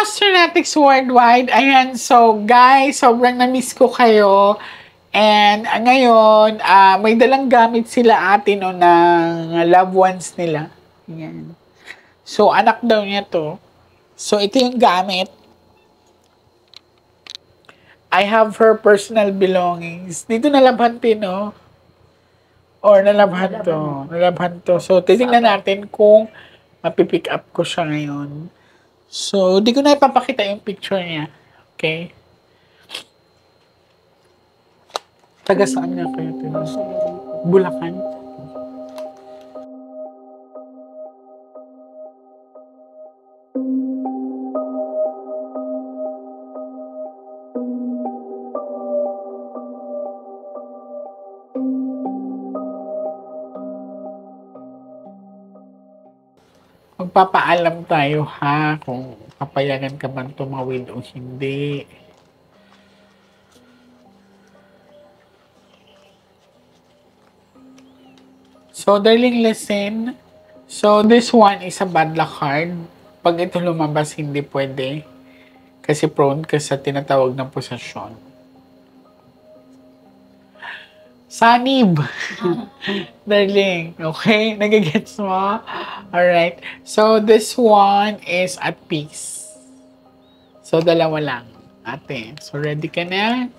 Astronetics Worldwide. Ayan, so guys, sobrang na-miss ko kayo. And ngayon, may dalang gamit sila atin o ng loved ones nila. Ayan. So, anak daw niya to. So, ito yung gamit. I have her personal belongings. Dito nalabhan din, no? Or nalabhan to. Nalabhan to. So, titingnan natin kung mapipick up ko siya ngayon. So, di ko na ipapakita yung picture niya. Okay? Taga saan niya kayo? Bulacan? Magpapaalam tayo ha kung papayagan ka bang tumawid o hindi. So, darling, listen. So, this one is a bad luck card. Pag ito lumabas, hindi pwede. Kasi prone ka sa tinatawag na posasyon. Sanib! Darling, okay? Nagigets mo? Alright. So, this one is at peace. So, dalawa lang. Ate, so ready ka na?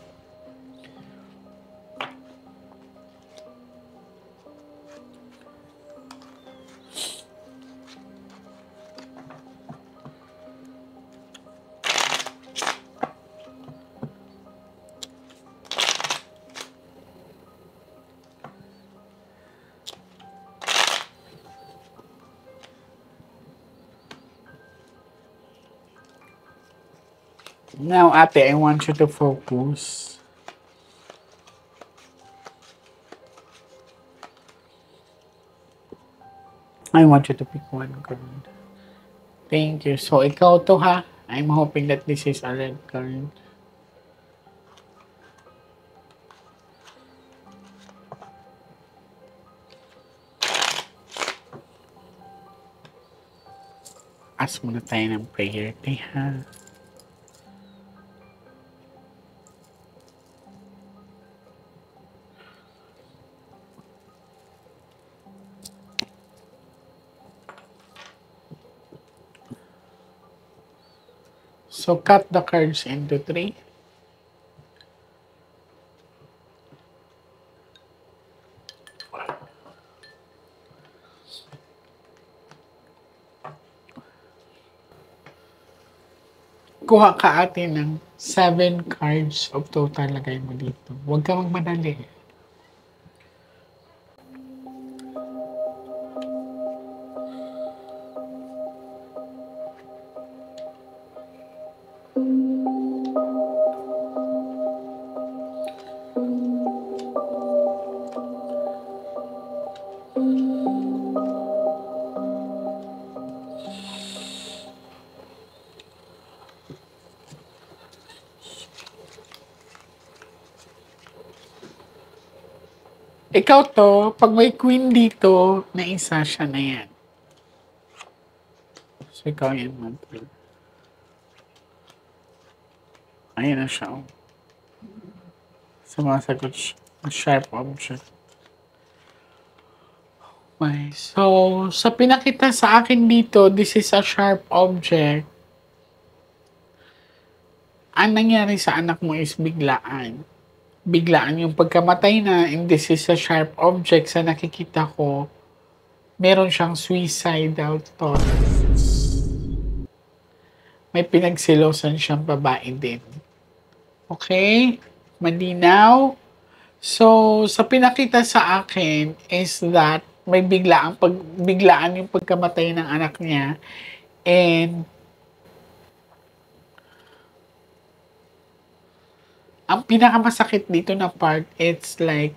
Now, ate, I want you to focus. I want you to pick one card. Thank you. So, ikaw to ha. I'm hoping that this is a red card. Ask muna tayo ng prayer, te ha. So, cut the cards into 3. Kuha ka atin ng 7 cards of total lagay mo dito. Huwag ka magmadali. Ikaw to, pag may queen dito, na isa siya na yan. So, ikaw yan, Mantle. Ayan na siya. Sumasagot siya. Sharp object. Okay. So, sa pinakita sa akin dito, this is a sharp object. Ang nangyari sa anak mo is biglaan. Biglaan yung pagkamatay na, and this is a sharp object sa nakikita ko, meron siyang suicidal thoughts. May pinagsilosan siyang babae din. Okay? Malinaw? So, sa pinakita sa akin is that may biglaan yung pagkamatay ng anak niya, and ang pinakamasakit dito na part, it's like,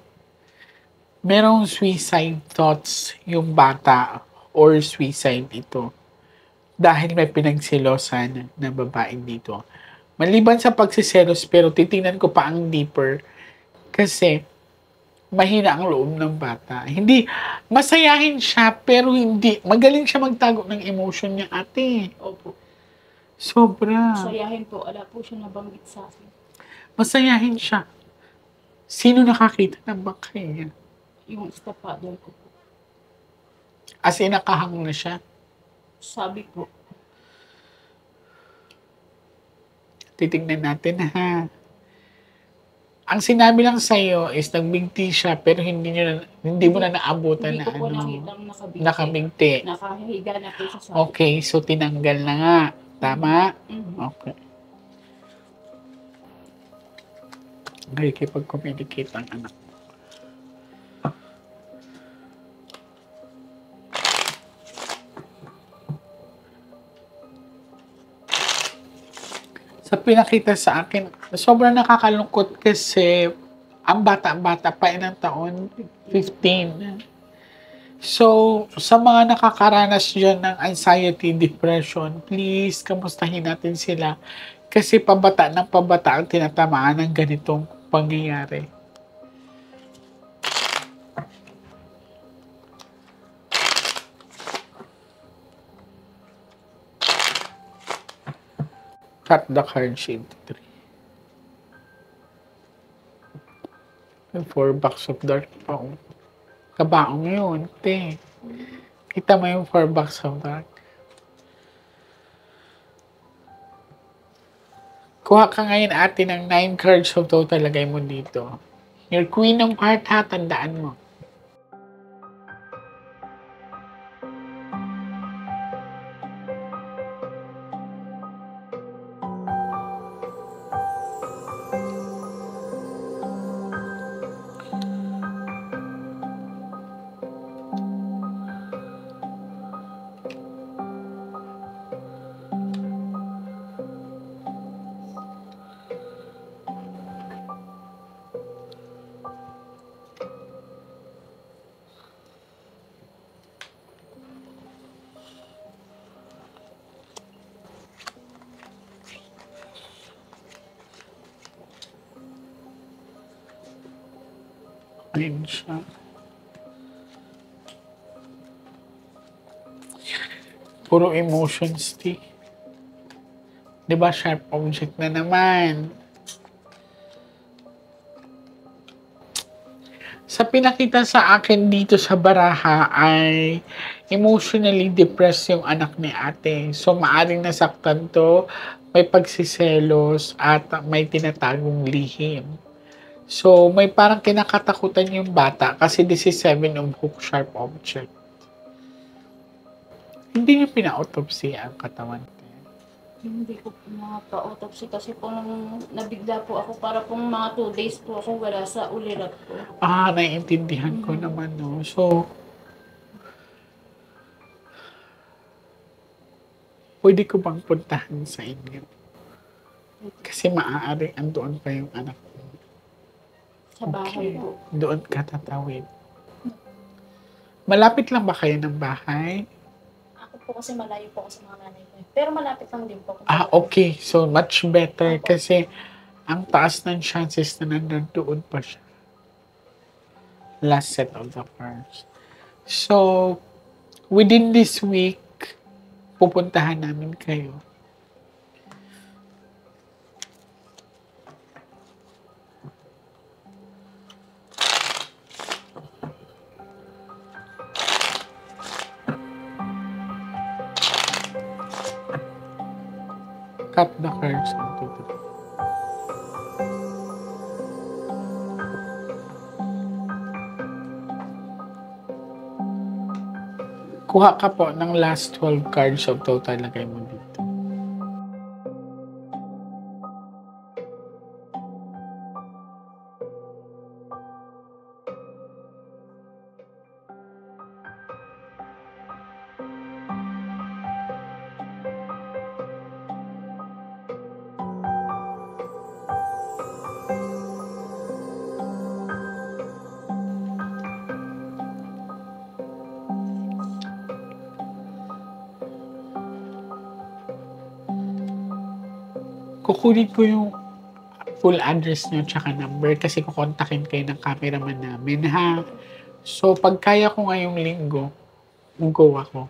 merong suicide thoughts yung bata or suicide ito. Dahil may pinagsilosan na babae dito. Maliban sa pagsiselos, pero titingnan ko pa ang deeper. Kasi, mahina ang loob ng bata. Hindi, masayahin siya, pero hindi. Magaling siya magtago ng emotion niya, ate. Opo. Sobra. Sayahin po, wala po siya nabanggit sa akin. Masayahin siya. Sino nakakita ng bangkay niya? Yung stepfather ko po. As in, nakahang na siya. Sabi po, Titignan natin, ha. Ang sinabi lang sa'yo is nagbigti siya pero hindi mo na naabutan hindi na ko po nakitang nakabigti. nakabigti. Nakahiga na po siya sa Okay, so tinanggal na nga. Tama? Mhm. Okay. Nakikipag-communicate ang anak. Sa pinakita sa akin, sobrang nakakalungkot kasi ang bata-bata pa, ilang taon? 15. So, sa mga nakakaranas dyan ng anxiety, depression, please, kamustahin natin sila. Kasi pabata ng pabata ang tinatamaan ng ganitong pangyayari. Cut the card into 3. Yung 4 box of dark pa. Kabaong yun, te. Kita mo yung 4 box of dark. Kuha ka ngayon ate ng 9 cards of total, lagay mo dito. Your queen of heart, ha, tandaan mo. Ayun siya. Puro emotions, ti. Diba, sharp object na naman. Sa pinakita sa akin dito sa baraha ay emotionally depressed yung anak ni ate. So, maaring nasaktan to, may pagsiselos at may tinatagong lihim. So, may parang kinakatakutan yung bata kasi this is 7 of hook sharp object. Hindi niyo pina-autopsy ang katawan. Hindi ko po pa-autopsy kasi po nung nabigla po ako para pong mga 2 days po ako wala sa ulirat po. Naiintindihan ko naman, no? So, pwede ko bang puntahan sa inyo? Kasi maaari andoon pa yung anak ko. Sa bahay po. Doon ka tatawid. Malapit lang ba kayo ng bahay? Ako po kasi malayo po ako sa mga nanay ko. Pero malapit lang din po. Okay. So, much better kasi ang taas ng chances na nandoon pa siya. Last set of the cards. So, within this week, pupuntahan namin kayo. Cut the cards into 3. Kuha ka po ng last 12 cards of total, lagay mo dito. Kukunin ko yung full address nyo tsaka number kasi kukontakin kayo ng cameraman namin, ha? So, pag kaya ko ngayong linggo, go ako.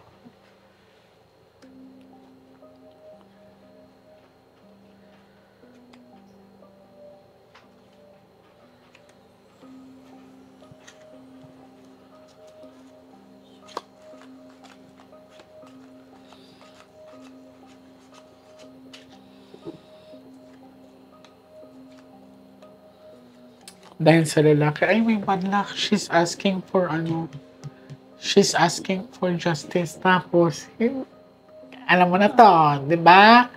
Dahil sa lalaki, ay may bad luck. She's asking for she's asking for justice. Tapos, alam mo na to, di ba?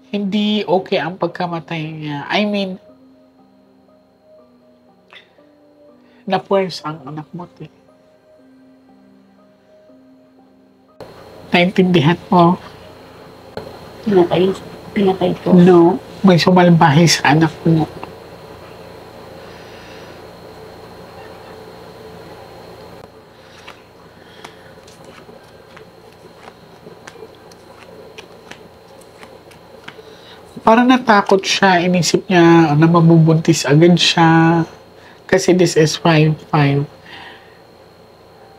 Hindi okay ang pagkamatay niya. I mean, na-puwers ang anak mo, te. Naintindihan mo? Pinatay ko. No, may sumalbahe sa anak mo. Parang natakot siya, inisip niya na mabubuntis agad siya. Kasi this is 5-5.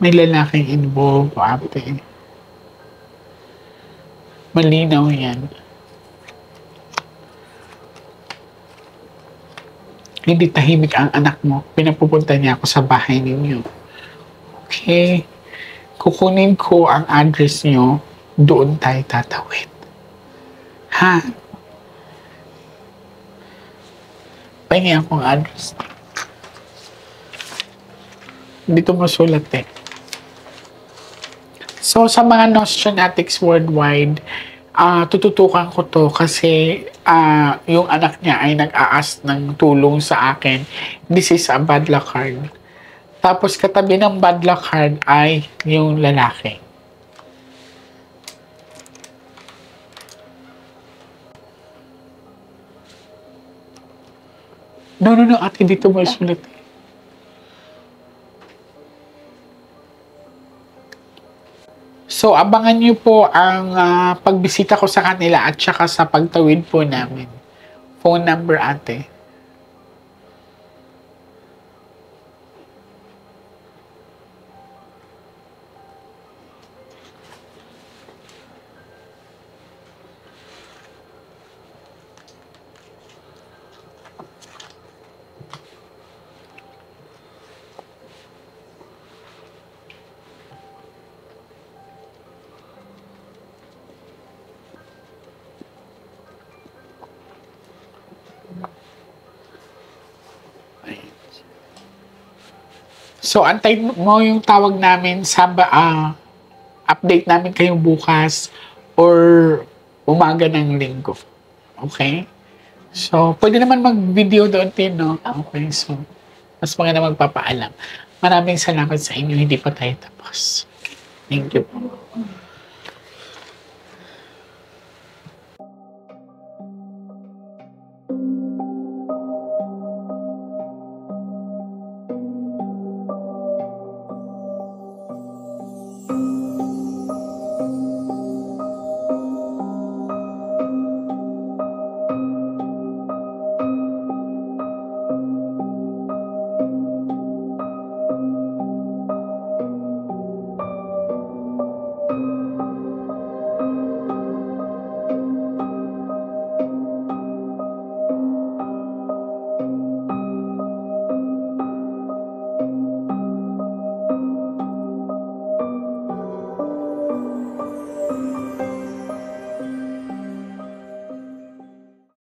May lalaking involved, ate. Malinaw yan. Hindi tahimik ang anak mo. Pinapupunta niya ako sa bahay ninyo. Okay? Kukunin ko ang address niyo. Doon tayo tatawid. Ha? Pahingi akong address. Dito mo sulat eh. So, sa mga Nostranautics worldwide, tututukan ko to kasi yung anak niya ay nag-a-ask ng tulong sa akin. This is a bad luck card. Tapos, katabi ng bad luck card ay yung lalaki. No, ate, dito mo sulat eh. So, abangan niyo po ang pagbisita ko sa kanila at saka sa pagtawid po namin. Phone number, ate. So, antayin mo yung tawag namin sa update namin kayo bukas or umaga ng linggo. Okay? So, pwede naman mag-video doon din, no? Okay, so, mas maganda magpapaalam. Maraming salamat sa inyo. Hindi pa tayo tapos. Thank you po.